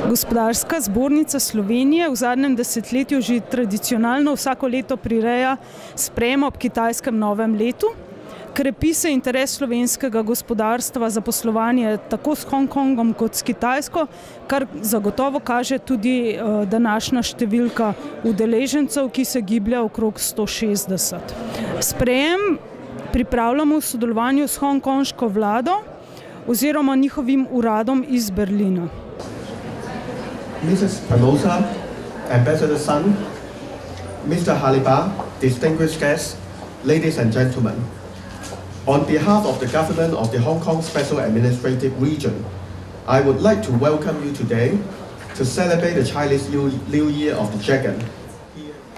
Gospodarska zbornica Slovenije v zadnjem desetletju že tradicionalno vsako leto prireja sprejem ob kitajskem novem letu. Krepi se interes slovenskega gospodarstva za poslovanje tako s Hongkongom kot s Kitajsko, kar zagotovo kaže tudi današnja številka udeležencev, ki se giblje okrog 160. Sprejem pripravljamo v sodelovanju s hongkonško vlado oziroma njihovim uradom iz Berlina. Mrs. Formosa, Ambassador Sun, Mr. Haliba, distinguished guests, ladies and gentlemen. On behalf of the government of the Hong Kong Special Administrative Region, I would like to welcome you today to celebrate the Chinese New Year of the Dragon.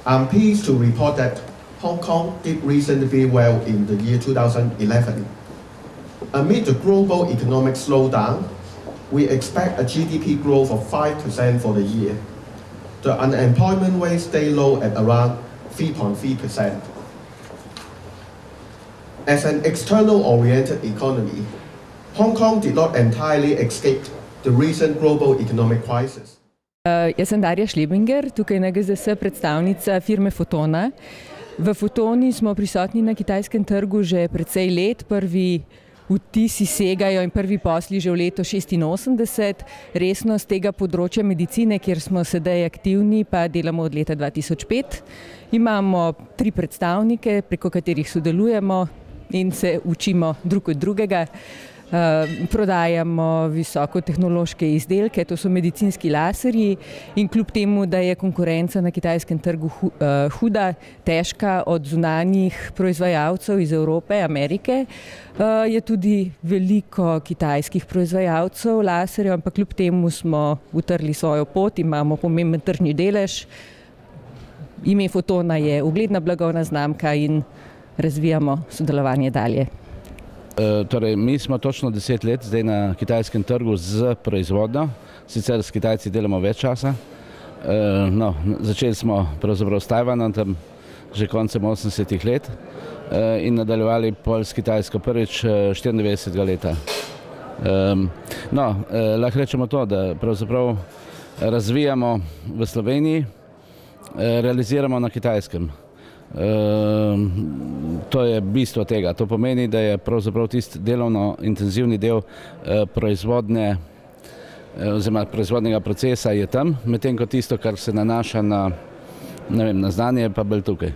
I'm pleased to report that Hong Kong did reasonably well in the year 2011. Amid the global economic slowdown, we expect a GDP growth of 5% for the year. The unemployment rate stay low at around 3.3%. As an external-oriented economy, Hong Kong did not entirely escape the recent global economic crisis. Jaz sem Darja Šlebinger, tukaj na GZS predstavnica firme Fotona. V Fotoni smo prisotni na kitajskem trgu že precej let. Prvi vtisi segajo in prvi posli že v leto 86. Resnost tega področja medicine, kjer smo sedaj aktivni, pa delamo od leta 2005. Imamo 3 predstavnike, preko katerih sodelujemo in se učimo drug od drugega. Prodajamo visokotehnološke izdelke, to so medicinski laserji, in kljub temu, da je konkurenca na kitajskem trgu huda, težka od zunanjih proizvajalcev iz Evrope, Amerike, je tudi veliko kitajskih proizvajalcev laserjev, ampak kljub temu smo utrli svojo pot, imamo pomemben tržni delež. Ime Fotona je ugledna blagovna znamka in razvijamo sodelovanje dalje. Torej, mi smo točno 10 let zdaj na kitajskem trgu z proizvodnjo, sicer s Kitajci delamo več časa. Začeli smo pravzaprav s Tajvanom, tam že koncem 80-ih let in nadaljevali pol s Kitajsko prvič 94. leta. Lahko rečemo to, da pravzaprav razvijamo v Sloveniji, realiziramo na Kitajskem. To je bistvo tega. To pomeni, da je pravzaprav tisti delovno intenzivni del proizvodnje oziroma proizvodnega procesa je tam, medtem ko tisto, kar se nanaša na znanje, pa bolj tukaj.